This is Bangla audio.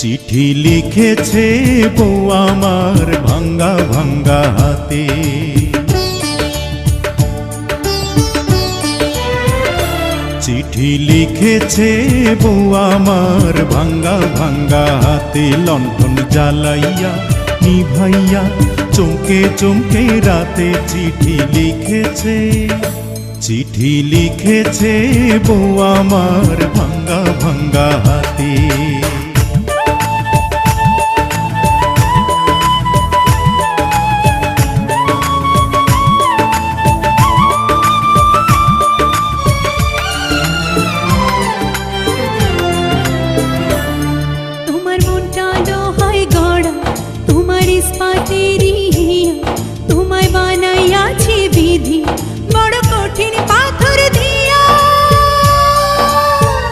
চিঠি লিখেছে বউ আমার ভাঙ্গা ভাঙ্গা হাতে। চিঠি লিখেছে বউ আমার ভাঙ্গা ভাঙ্গা হাতে। লণ্ঠন জ্বালাইয়া নিভাইয়া চমকে চমকে রাতে চিঠি লিখেছে। চিঠি লিখেছে বউ আমার ভাঙ্গা ভাঙ্গা হাতে।